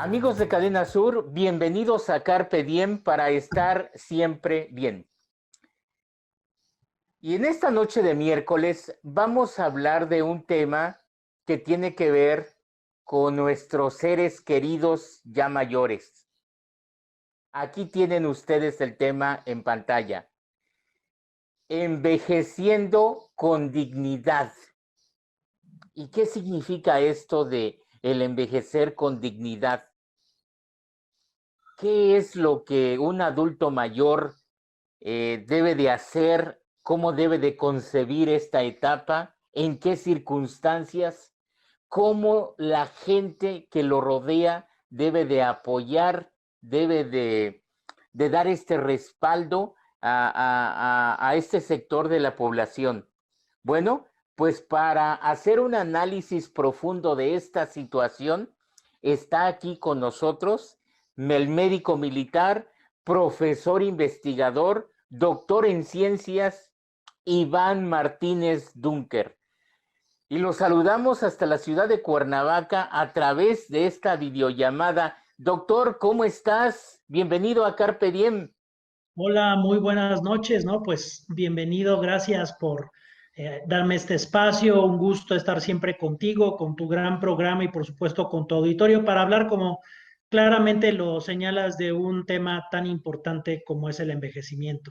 Amigos de Cadena Sur, bienvenidos a Carpe Diem para estar siempre bien. Y en esta noche de miércoles vamos a hablar de un tema que tiene que ver con nuestros seres queridos ya mayores. Aquí tienen ustedes el tema en pantalla. Envejeciendo con dignidad. ¿Y qué significa esto de el envejecer con dignidad? ¿Qué es lo que un adulto mayor debe de hacer? ¿Cómo debe de concebir esta etapa? ¿En qué circunstancias? ¿Cómo la gente que lo rodea debe de apoyar, debe de dar este respaldo a este sector de la población? Bueno, pues para hacer un análisis profundo de esta situación, está aquí con nosotros el médico militar, profesor investigador, doctor en ciencias, Iván Martínez Dunker. Y lo saludamos hasta la ciudad de Cuernavaca a través de esta videollamada. Doctor, ¿cómo estás? Bienvenido a Carpe Diem. Hola, muy buenas noches, ¿no? Pues bienvenido, gracias por darme este espacio, un gusto estar siempre contigo, con tu gran programa y por supuesto con tu auditorio para hablar como claramente lo señalas de un tema tan importante como es el envejecimiento.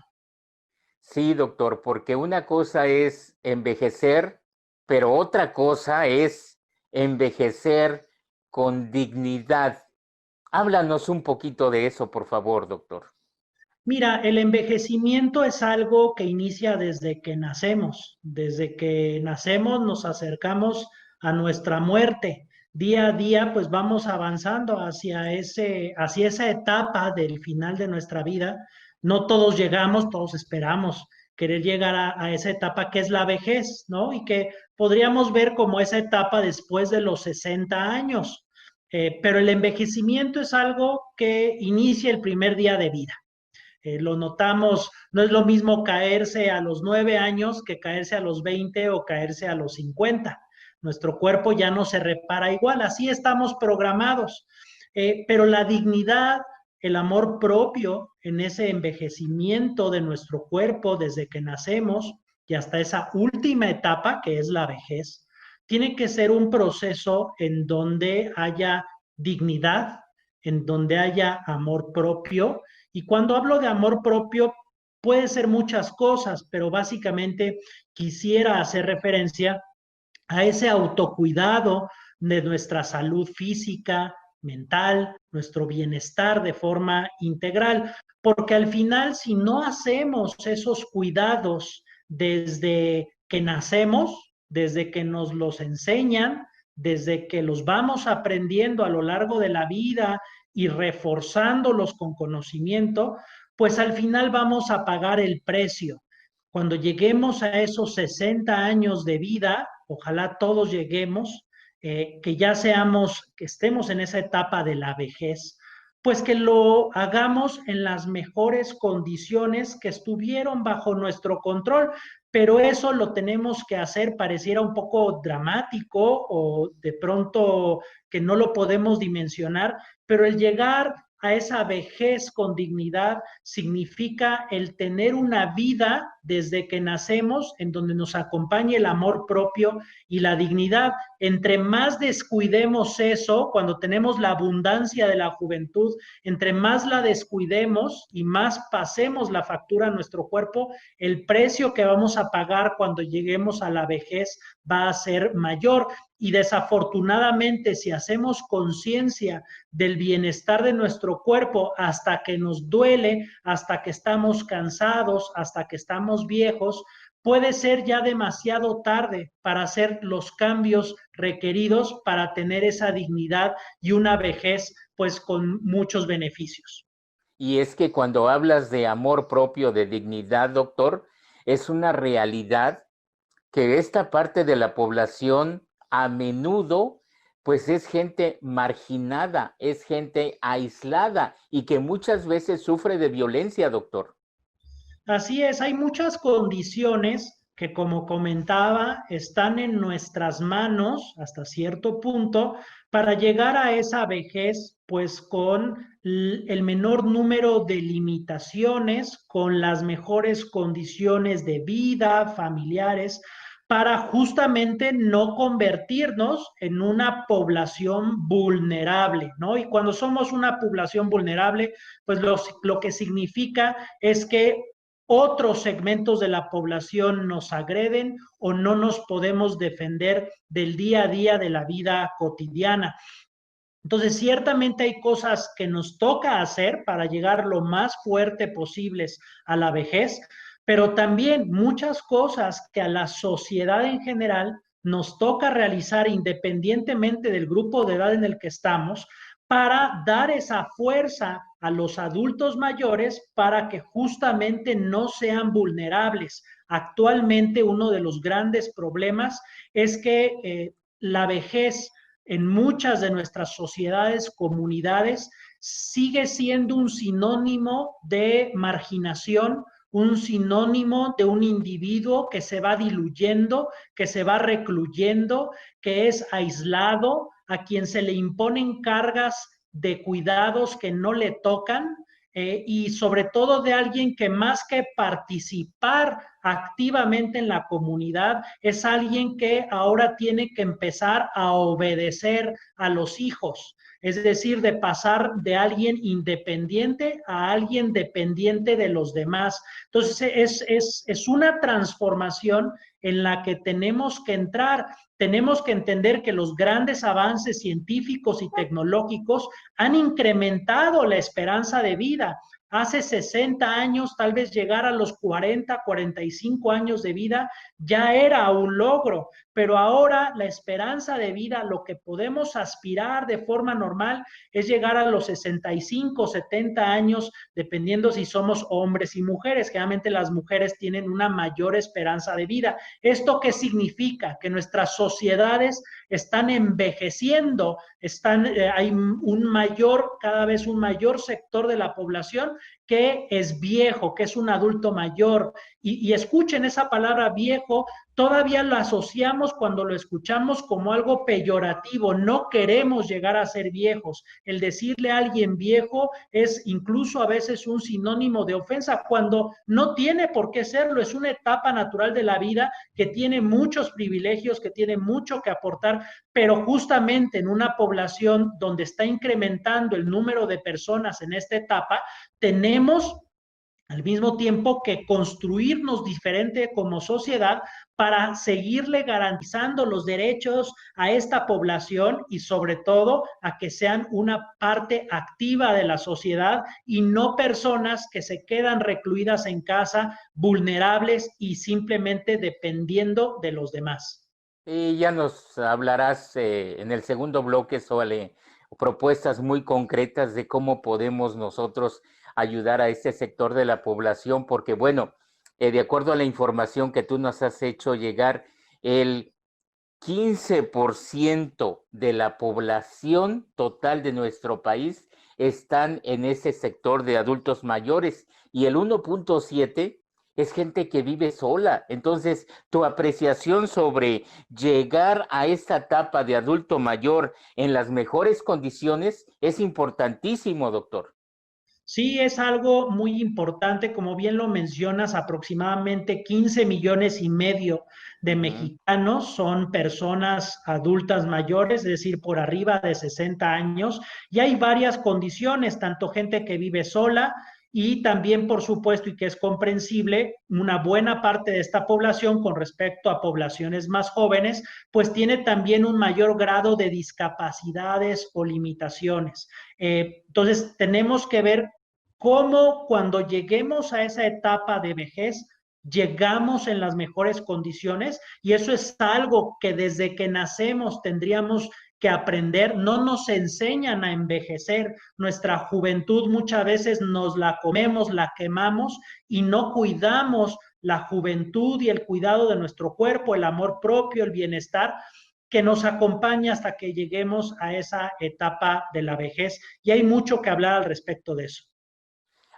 Sí, doctor, porque una cosa es envejecer, pero otra cosa es envejecer con dignidad. Háblanos un poquito de eso, por favor, doctor. Mira, el envejecimiento es algo que inicia desde que nacemos. Desde que nacemos nos acercamos a nuestra muerte. Día a día, pues vamos avanzando hacia esa etapa del final de nuestra vida. No todos llegamos, todos esperamos querer llegar a esa etapa que es la vejez, ¿no? Y que podríamos ver como esa etapa después de los 60 años. Pero el envejecimiento es algo que inicia el primer día de vida. Lo notamos, no es lo mismo caerse a los 9 años que caerse a los 20 o caerse a los 50. Nuestro cuerpo ya no se repara igual, así estamos programados. Pero la dignidad, el amor propio en ese envejecimiento de nuestro cuerpo desde que nacemos y hasta esa última etapa que es la vejez, tiene que ser un proceso en donde haya dignidad, en donde haya amor propio. Y cuando hablo de amor propio, puede ser muchas cosas, pero básicamente quisiera hacer referencia a ese autocuidado de nuestra salud física, mental, nuestro bienestar de forma integral, porque al final si no hacemos esos cuidados desde que nacemos, desde que nos los enseñan, desde que los vamos aprendiendo a lo largo de la vida y reforzándolos con conocimiento, pues al final vamos a pagar el precio. Cuando lleguemos a esos 60 años de vida, ojalá todos lleguemos, que ya seamos, que estemos en esa etapa de la vejez, pues que lo hagamos en las mejores condiciones que estuvieron bajo nuestro control, pero eso lo tenemos que hacer, pareciera un poco dramático o de pronto que no lo podemos dimensionar, pero el llegar a esa vejez con dignidad significa el tener una vida desde que nacemos en donde nos acompañe el amor propio y la dignidad. Entre más descuidemos eso, cuando tenemos la abundancia de la juventud, entre más la descuidemos y más pasemos la factura a nuestro cuerpo, el precio que vamos a pagar cuando lleguemos a la vejez va a ser mayor. Y desafortunadamente, si hacemos conciencia del bienestar de nuestro cuerpo hasta que nos duele, hasta que estamos cansados, hasta que estamos viejos, puede ser ya demasiado tarde para hacer los cambios requeridos para tener esa dignidad y una vejez pues con muchos beneficios. Y es que cuando hablas de amor propio, de dignidad, doctor, es una realidad que esta parte de la población a menudo pues es gente marginada, es gente aislada y que muchas veces sufre de violencia, doctor. Así es, hay muchas condiciones que, como comentaba, están en nuestras manos hasta cierto punto para llegar a esa vejez, pues con el menor número de limitaciones, con las mejores condiciones de vida, familiares, para justamente no convertirnos en una población vulnerable, ¿no? Y cuando somos una población vulnerable, pues lo que significa es que otros segmentos de la población nos agreden o no nos podemos defender del día a día de la vida cotidiana. Entonces, ciertamente hay cosas que nos toca hacer para llegar lo más fuerte posibles a la vejez, pero también muchas cosas que a la sociedad en general nos toca realizar independientemente del grupo de edad en el que estamos para dar esa fuerza a los adultos mayores para que justamente no sean vulnerables. Actualmente uno de los grandes problemas es que la vejez en muchas de nuestras sociedades, comunidades, sigue siendo un sinónimo de marginación, un sinónimo de un individuo que se va diluyendo, que se va recluyendo, que es aislado, a quien se le imponen cargas de cuidados que no le tocan, y sobre todo de alguien que más que participar activamente en la comunidad, es alguien que ahora tiene que empezar a obedecer a los hijos, es decir, de pasar de alguien independiente a alguien dependiente de los demás. Entonces, es una transformación en la que tenemos que entrar. Tenemos que entender que los grandes avances científicos y tecnológicos han incrementado la esperanza de vida. Hace 60 años, tal vez llegar a los 40, 45 años de vida ya era un logro, pero ahora la esperanza de vida, lo que podemos aspirar de forma normal es llegar a los 65, 70 años, dependiendo si somos hombres y mujeres. Generalmente las mujeres tienen una mayor esperanza de vida. ¿Esto qué significa? Que nuestras sociedades están envejeciendo, hay cada vez un mayor sector de la población que es viejo, que es un adulto mayor. Y escuchen esa palabra viejo, todavía lo asociamos cuando lo escuchamos como algo peyorativo. No queremos llegar a ser viejos. El decirle a alguien viejo es incluso a veces un sinónimo de ofensa, cuando no tiene por qué serlo. Es una etapa natural de la vida que tiene muchos privilegios, que tiene mucho que aportar, pero justamente en una población donde está incrementando el número de personas en esta etapa, tenemos al mismo tiempo que construirnos diferente como sociedad para seguirle garantizando los derechos a esta población y sobre todo a que sean una parte activa de la sociedad y no personas que se quedan recluidas en casa, vulnerables y simplemente dependiendo de los demás. Y ya nos hablarás en el segundo bloque sobre propuestas muy concretas de cómo podemos nosotros ayudar a este sector de la población, porque bueno, de acuerdo a la información que tú nos has hecho llegar, el 15% de la población total de nuestro país están en ese sector de adultos mayores y el 1.7 es gente que vive sola. Entonces, tu apreciación sobre llegar a esta etapa de adulto mayor en las mejores condiciones es importantísimo, doctor. Sí, es algo muy importante, como bien lo mencionas, aproximadamente 15 millones y medio de mexicanos son personas adultas mayores, es decir, por arriba de 60 años, y hay varias condiciones, tanto gente que vive sola y también, por supuesto, y que es comprensible, una buena parte de esta población con respecto a poblaciones más jóvenes, pues tiene también un mayor grado de discapacidades o limitaciones. Entonces, tenemos que ver cómo cuando lleguemos a esa etapa de vejez, llegamos en las mejores condiciones y eso es algo que desde que nacemos tendríamos que aprender. No nos enseñan a envejecer. Nuestra juventud muchas veces nos la comemos, la quemamos y no cuidamos la juventud y el cuidado de nuestro cuerpo, el amor propio, el bienestar que nos acompaña hasta que lleguemos a esa etapa de la vejez. Y hay mucho que hablar al respecto de eso.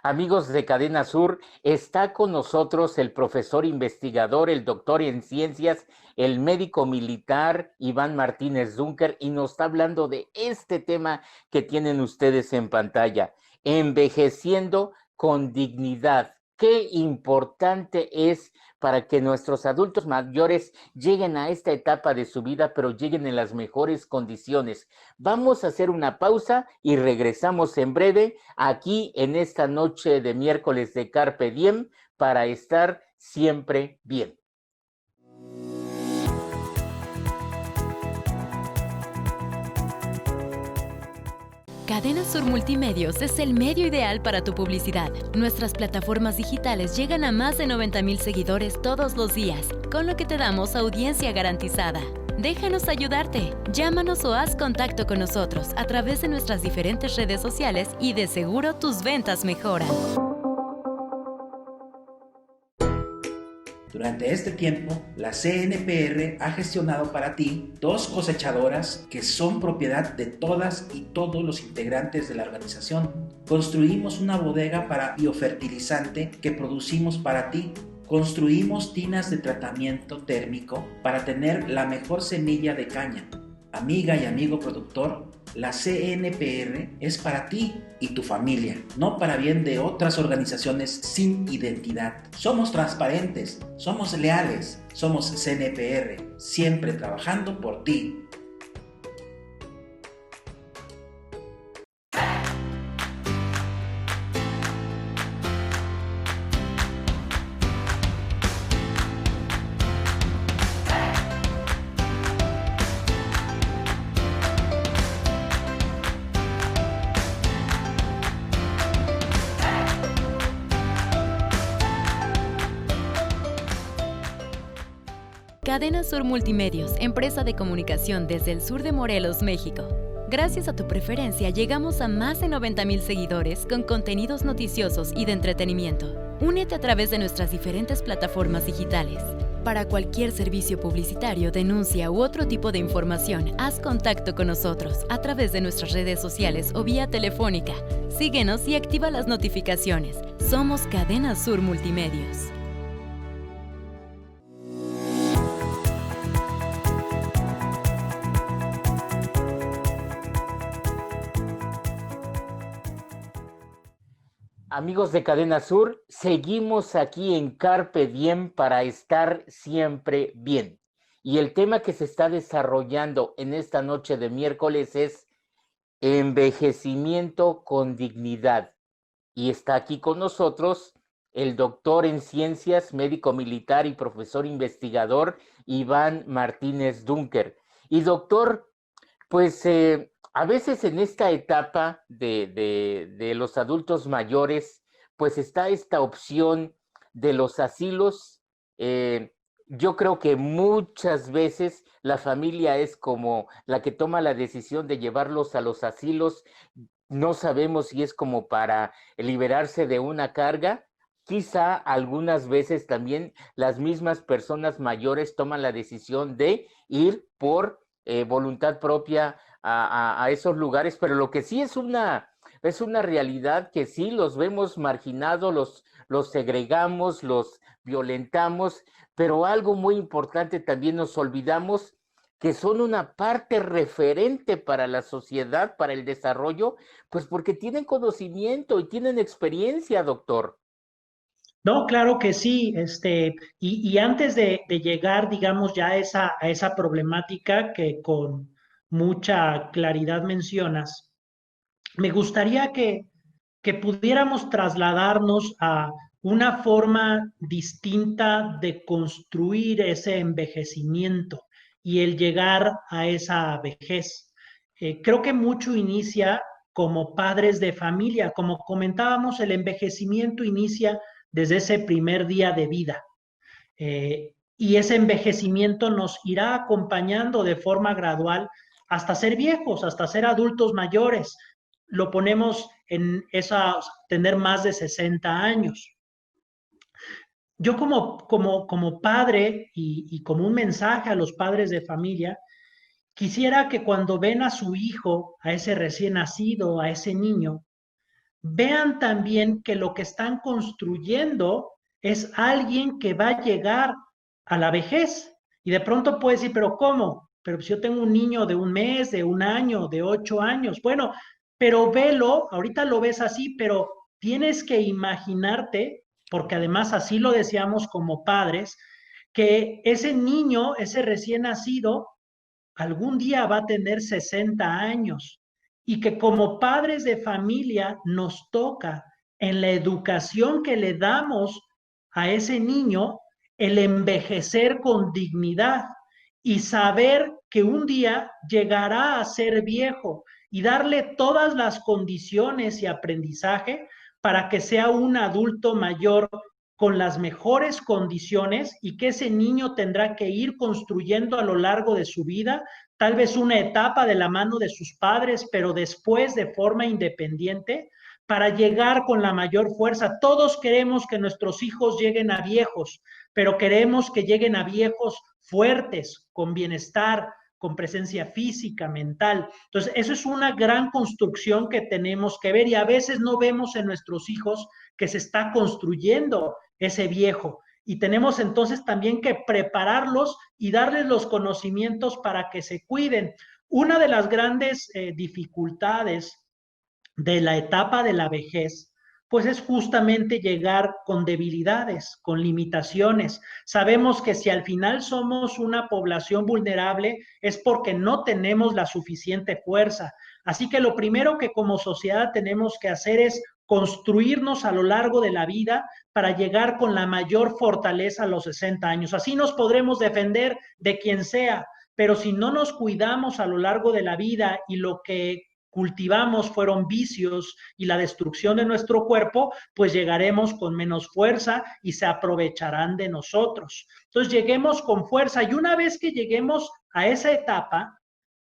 Amigos de Cadena Sur, está con nosotros el profesor investigador, el doctor en ciencias, el médico militar Iván Martínez Dunker, y nos está hablando de este tema que tienen ustedes en pantalla, envejeciendo con dignidad. Qué importante es para que nuestros adultos mayores lleguen a esta etapa de su vida, pero lleguen en las mejores condiciones. Vamos a hacer una pausa y regresamos en breve aquí en esta noche de miércoles de Carpe Diem para estar siempre bien. Cadena Sur Multimedios es el medio ideal para tu publicidad. Nuestras plataformas digitales llegan a más de 90,000 seguidores todos los días, con lo que te damos audiencia garantizada. Déjanos ayudarte. Llámanos o haz contacto con nosotros a través de nuestras diferentes redes sociales y de seguro tus ventas mejoran. Durante este tiempo, la CNPR ha gestionado para ti 2 cosechadoras que son propiedad de todas y todos los integrantes de la organización. Construimos una bodega para biofertilizante que producimos para ti. Construimos tinas de tratamiento térmico para tener la mejor semilla de caña. Amiga y amigo productor, la CNPR es para ti y tu familia, no para bien de otras organizaciones sin identidad. Somos transparentes, somos leales, somos CNPR, siempre trabajando por ti. Cadena Sur Multimedios, empresa de comunicación desde el sur de Morelos, México. Gracias a tu preferencia llegamos a más de 90,000 seguidores con contenidos noticiosos y de entretenimiento. Únete a través de nuestras diferentes plataformas digitales. Para cualquier servicio publicitario, denuncia u otro tipo de información, haz contacto con nosotros a través de nuestras redes sociales o vía telefónica. Síguenos y activa las notificaciones. Somos Cadena Sur Multimedios. Amigos de Cadena Sur, seguimos aquí en Carpe Diem para estar siempre bien. Y el tema que se está desarrollando en esta noche de miércoles es envejecimiento con dignidad. Y está aquí con nosotros el doctor en ciencias, médico militar y profesor investigador Iván Martínez Dunker. Y doctor, pues a veces en esta etapa de los adultos mayores, pues está esta opción de los asilos. Yo creo que muchas veces la familia es como la que toma la decisión de llevarlos a los asilos. No sabemos si es como para liberarse de una carga. Quizá algunas veces también las mismas personas mayores toman la decisión de ir por voluntad propia a esos lugares, pero lo que sí es una realidad que sí los vemos marginados, los segregamos, los violentamos, pero algo muy importante también nos olvidamos que son una parte referente para la sociedad, para el desarrollo, pues porque tienen conocimiento y tienen experiencia, doctor. No, claro que sí, y antes de llegar, digamos, ya a esa problemática que con mucha claridad mencionas, me gustaría que pudiéramos trasladarnos a una forma distinta de construir ese envejecimiento y el llegar a esa vejez. Creo que mucho inicia como padres de familia. Como comentábamos, el envejecimiento inicia desde ese primer día de vida. Y ese envejecimiento nos irá acompañando de forma gradual hasta ser viejos, hasta ser adultos mayores. Lo ponemos en tener más de 60 años. Yo como padre y como un mensaje a los padres de familia, quisiera que cuando ven a su hijo, a ese recién nacido, a ese niño, vean también que lo que están construyendo es alguien que va a llegar a la vejez. Y de pronto puedes decir, pero ¿cómo? Pero si yo tengo un niño de un mes, de un año, de 8 años. Bueno, pero velo, ahorita lo ves así, pero tienes que imaginarte, porque además así lo deseamos como padres, que ese niño, ese recién nacido, algún día va a tener 60 años y que como padres de familia nos toca en la educación que le damos a ese niño el envejecer con dignidad y saber que un día llegará a ser viejo y darle todas las condiciones y aprendizaje para que sea un adulto mayor con las mejores condiciones y que ese niño tendrá que ir construyendo a lo largo de su vida, tal vez una etapa de la mano de sus padres, pero después de forma independiente, para llegar con la mayor fuerza. Todos queremos que nuestros hijos lleguen a viejos, pero queremos que lleguen a viejos fuertes, con bienestar, con presencia física, mental. Entonces, eso es una gran construcción que tenemos que ver y a veces no vemos en nuestros hijos que se está construyendo ese viejo. Y tenemos entonces también que prepararlos y darles los conocimientos para que se cuiden. Una de las grandes dificultades de la etapa de la vejez, pues es justamente llegar con debilidades, con limitaciones. Sabemos que si al final somos una población vulnerable es porque no tenemos la suficiente fuerza. Así que lo primero que como sociedad tenemos que hacer es construirnos a lo largo de la vida para llegar con la mayor fortaleza a los 60 años. Así nos podremos defender de quien sea, pero si no nos cuidamos a lo largo de la vida y lo que cultivamos fueron vicios y la destrucción de nuestro cuerpo, pues llegaremos con menos fuerza y se aprovecharán de nosotros. Entonces lleguemos con fuerza y una vez que lleguemos a esa etapa,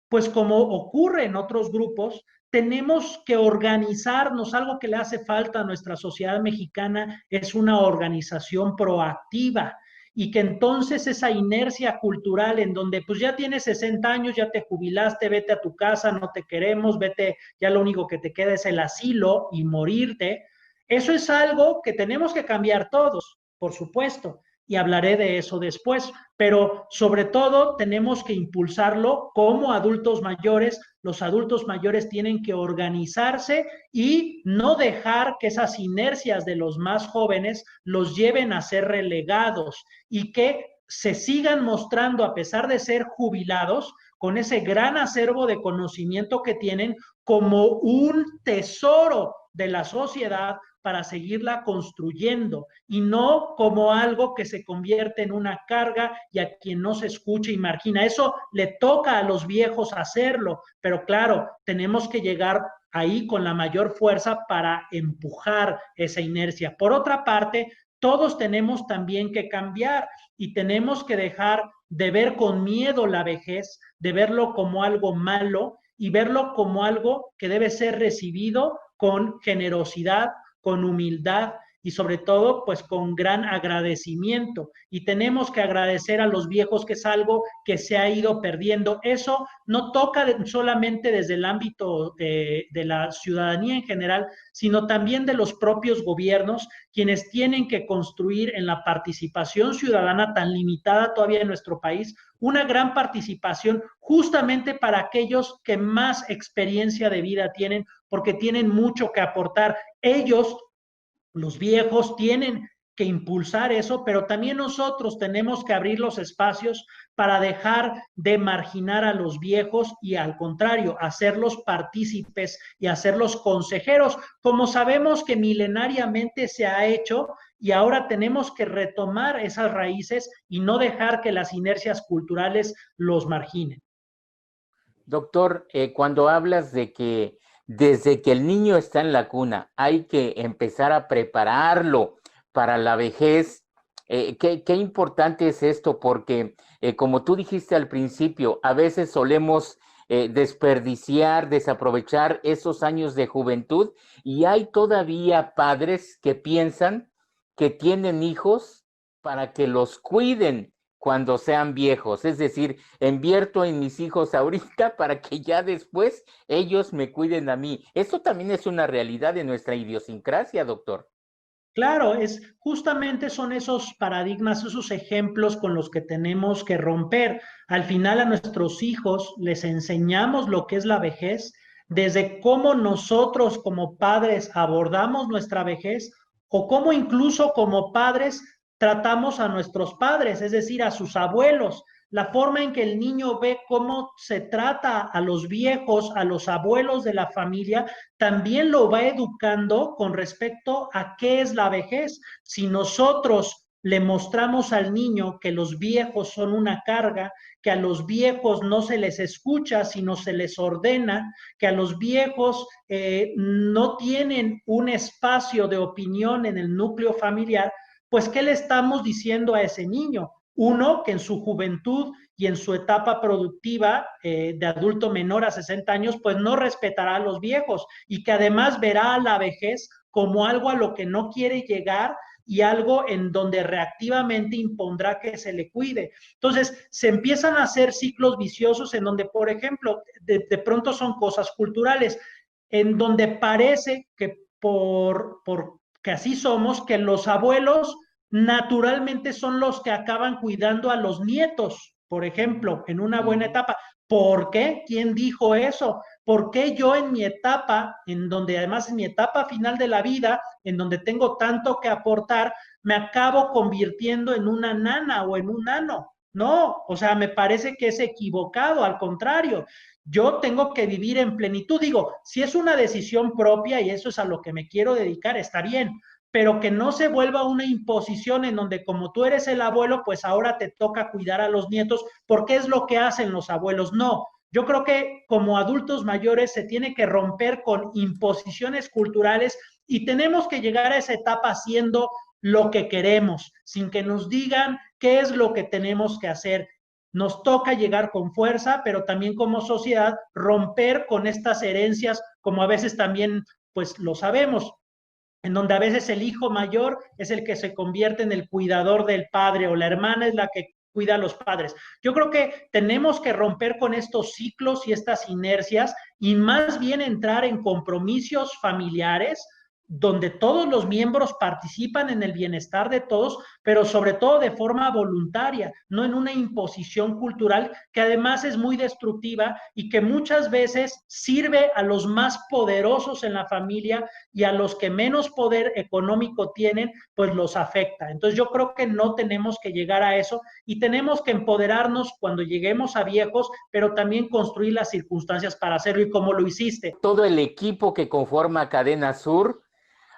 pues como ocurre en otros grupos, tenemos que organizarnos. Algo que le hace falta a nuestra sociedad mexicana es una organización proactiva y que entonces esa inercia cultural en donde pues ya tienes 60 años, ya te jubilaste, vete a tu casa, no te queremos, vete, ya lo único que te queda es el asilo y morirte, eso es algo que tenemos que cambiar todos, por supuesto, y hablaré de eso después, pero sobre todo tenemos que impulsarlo como adultos mayores. Los adultos mayores tienen que organizarse y no dejar que esas inercias de los más jóvenes los lleven a ser relegados y que se sigan mostrando, a pesar de ser jubilados, con ese gran acervo de conocimiento que tienen, como un tesoro de la sociedad para seguirla construyendo y no como algo que se convierte en una carga y a quien no se escucha y margina. Eso le toca a los viejos hacerlo, pero claro, tenemos que llegar ahí con la mayor fuerza para empujar esa inercia. Por otra parte, todos tenemos también que cambiar y tenemos que dejar de ver con miedo la vejez, de verlo como algo malo y verlo como algo que debe ser recibido con generosidad, con humildad y sobre todo pues con gran agradecimiento. Y tenemos que agradecer a los viejos, que es algo que se ha ido perdiendo. Eso no toca solamente desde el ámbito de la ciudadanía en general, sino también de los propios gobiernos, quienes tienen que construir en la participación ciudadana tan limitada todavía en nuestro país, una gran participación justamente para aquellos que más experiencia de vida tienen, porque tienen mucho que aportar. Ellos, los viejos, tienen que impulsar eso, pero también nosotros tenemos que abrir los espacios para dejar de marginar a los viejos y al contrario, hacerlos partícipes y hacerlos consejeros, como sabemos que milenariamente se ha hecho y ahora tenemos que retomar esas raíces y no dejar que las inercias culturales los marginen. Doctor, cuando hablas de que desde que el niño está en la cuna hay que empezar a prepararlo para la vejez, qué importante es esto, porque como tú dijiste al principio, a veces solemos desperdiciar, desaprovechar esos años de juventud y hay todavía padres que piensan que tienen hijos para que los cuiden cuando sean viejos. Es decir, invierto en mis hijos ahorita para que ya después ellos me cuiden a mí. Esto también es una realidad de nuestra idiosincrasia, doctor. Claro, justamente son esos paradigmas, esos ejemplos con los que tenemos que romper. Al final a nuestros hijos les enseñamos lo que es la vejez, desde cómo nosotros como padres abordamos nuestra vejez o cómo incluso como padres tratamos a nuestros padres, es decir, a sus abuelos. La forma en que el niño ve cómo se trata a los viejos, a los abuelos de la familia, también lo va educando con respecto a qué es la vejez. Si nosotros le mostramos al niño que los viejos son una carga, que a los viejos no se les escucha, sino se les ordena, que a los viejos no tienen un espacio de opinión en el núcleo familiar, pues ¿qué le estamos diciendo a ese niño? Uno, que en su juventud y en su etapa productiva de adulto menor a 60 años, pues no respetará a los viejos y que además verá a la vejez como algo a lo que no quiere llegar y algo en donde reactivamente impondrá que se le cuide. Entonces, se empiezan a hacer ciclos viciosos en donde, por ejemplo, de pronto son cosas culturales, en donde parece que que así somos, que los abuelos naturalmente son los que acaban cuidando a los nietos, por ejemplo, en una buena etapa. ¿Por qué? ¿Quién dijo eso? ¿Por qué yo en mi etapa, en donde además en mi etapa final de la vida, en donde tengo tanto que aportar, me acabo convirtiendo en una nana o en un nano? No, o sea, me parece que es equivocado, al contrario. Yo tengo que vivir en plenitud. Digo, si es una decisión propia y eso es a lo que me quiero dedicar, está bien, pero que no se vuelva una imposición en donde como tú eres el abuelo, pues ahora te toca cuidar a los nietos, porque es lo que hacen los abuelos. No, yo creo que como adultos mayores se tiene que romper con imposiciones culturales y tenemos que llegar a esa etapa haciendo lo que queremos, sin que nos digan qué es lo que tenemos que hacer. Nos toca llegar con fuerza, pero también como sociedad romper con estas herencias, como a veces también pues lo sabemos, en donde a veces el hijo mayor es el que se convierte en el cuidador del padre o la hermana es la que cuida a los padres. Yo creo que tenemos que romper con estos ciclos y estas inercias y más bien entrar en compromisos familiares donde todos los miembros participan en el bienestar de todos, pero sobre todo de forma voluntaria, no en una imposición cultural que además es muy destructiva y que muchas veces sirve a los más poderosos en la familia y a los que menos poder económico tienen, pues los afecta. Entonces yo creo que no tenemos que llegar a eso y tenemos que empoderarnos cuando lleguemos a viejos, pero también construir las circunstancias para hacerlo y como lo hiciste. Todo el equipo que conforma Cadena Sur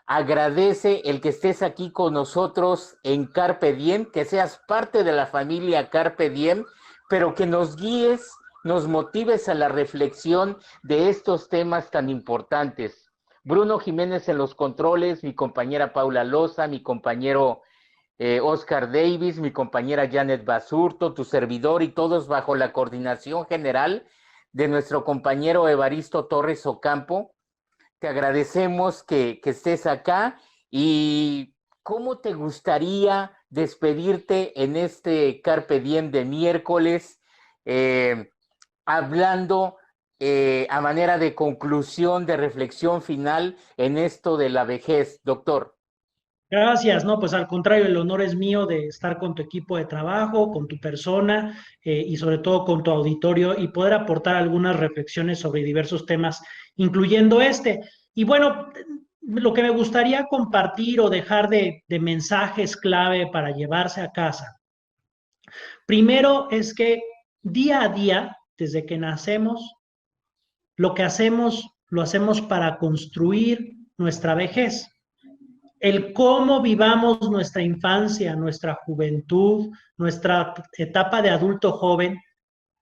agradece el que estés aquí con nosotros en Carpe Diem, que seas parte de la familia Carpe Diem, pero que nos guíes, nos motives a la reflexión de estos temas tan importantes. Bruno Jiménez en los controles, mi compañera Paula Loza, mi compañero Oscar Davis, mi compañera Janet Basurto, tu servidor y todos bajo la coordinación general de nuestro compañero Evaristo Torres Ocampo. Te agradecemos que estés acá y ¿cómo te gustaría despedirte en este Carpe Diem de miércoles, hablando a manera de conclusión, de reflexión final en esto de la vejez, doctor? Gracias, no, pues al contrario, el honor es mío de estar con tu equipo de trabajo, con tu persona y sobre todo con tu auditorio y poder aportar algunas reflexiones sobre diversos temas, incluyendo este. Y bueno, lo que me gustaría compartir o dejar de mensajes clave para llevarse a casa. Primero es que día a día, desde que nacemos, lo que hacemos, lo hacemos para construir nuestra vejez. El cómo vivamos nuestra infancia, nuestra juventud, nuestra etapa de adulto joven,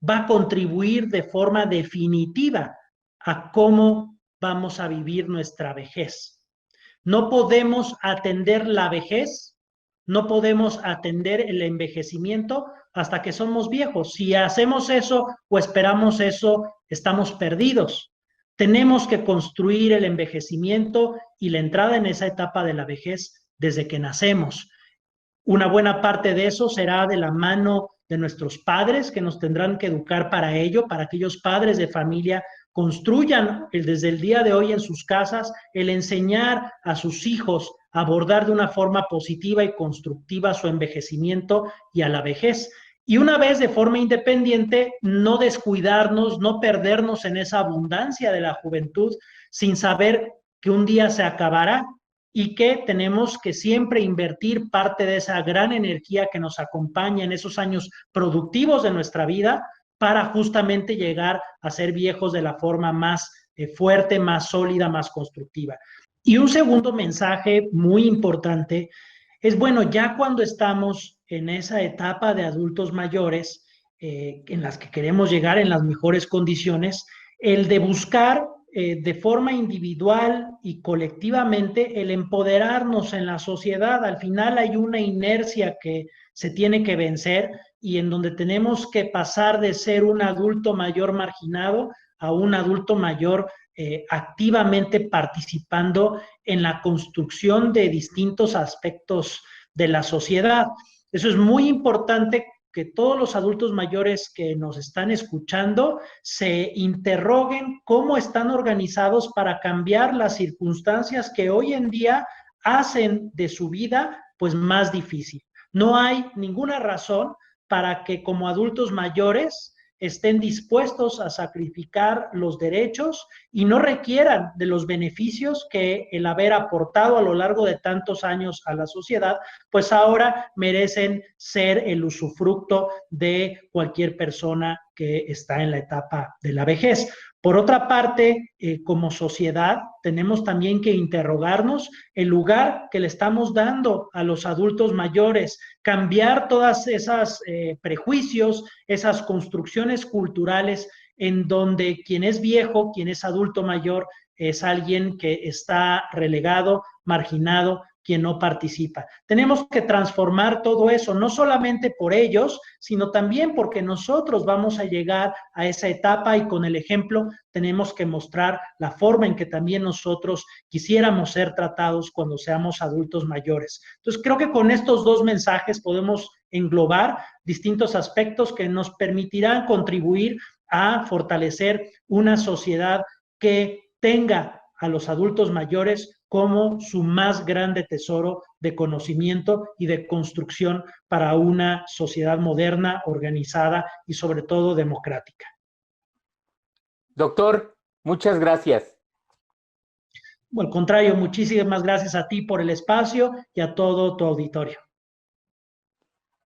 va a contribuir de forma definitiva a cómo vamos a vivir nuestra vejez. No podemos atender la vejez, no podemos atender el envejecimiento hasta que somos viejos. Si hacemos eso o esperamos eso, estamos perdidos. Tenemos que construir el envejecimiento y la entrada en esa etapa de la vejez desde que nacemos. Una buena parte de eso será de la mano de nuestros padres, que nos tendrán que educar para ello, para que aquellos padres de familia construyan desde el día de hoy en sus casas el enseñar a sus hijos a abordar de una forma positiva y constructiva su envejecimiento y a la vejez. Y una vez de forma independiente, no descuidarnos, no perdernos en esa abundancia de la juventud sin saber que un día se acabará y que tenemos que siempre invertir parte de esa gran energía que nos acompaña en esos años productivos de nuestra vida para justamente llegar a ser viejos de la forma más fuerte, más sólida, más constructiva. Y un segundo mensaje muy importante es, bueno, ya cuando estamos en esa etapa de adultos mayores, en las que queremos llegar en las mejores condiciones, el de buscar de forma individual y colectivamente el empoderarnos en la sociedad. Al final hay una inercia que se tiene que vencer y en donde tenemos que pasar de ser un adulto mayor marginado a un adulto mayor activamente participando en la construcción de distintos aspectos de la sociedad. Eso es muy importante, que todos los adultos mayores que nos están escuchando se interroguen cómo están organizados para cambiar las circunstancias que hoy en día hacen de su vida pues más difícil. No hay ninguna razón para que como adultos mayores estén dispuestos a sacrificar los derechos y no requieran de los beneficios que el haber aportado a lo largo de tantos años a la sociedad, pues ahora merecen ser el usufructo de cualquier persona que está en la etapa de la vejez. Por otra parte, como sociedad, tenemos también que interrogarnos el lugar que le estamos dando a los adultos mayores, cambiar todas esas prejuicios, esas construcciones culturales en donde quien es viejo, quien es adulto mayor, es alguien que está relegado, marginado, quien no participa. Tenemos que transformar todo eso, no solamente por ellos, sino también porque nosotros vamos a llegar a esa etapa y con el ejemplo tenemos que mostrar la forma en que también nosotros quisiéramos ser tratados cuando seamos adultos mayores. Entonces, creo que con estos dos mensajes podemos englobar distintos aspectos que nos permitirán contribuir a fortalecer una sociedad que tenga a los adultos mayores como su más grande tesoro de conocimiento y de construcción para una sociedad moderna, organizada y sobre todo democrática. Doctor, muchas gracias. Al contrario, muchísimas gracias a ti por el espacio y a todo tu auditorio.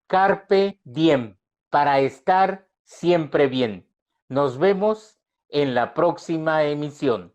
Carpe diem, para estar siempre bien. Nos vemos en la próxima emisión.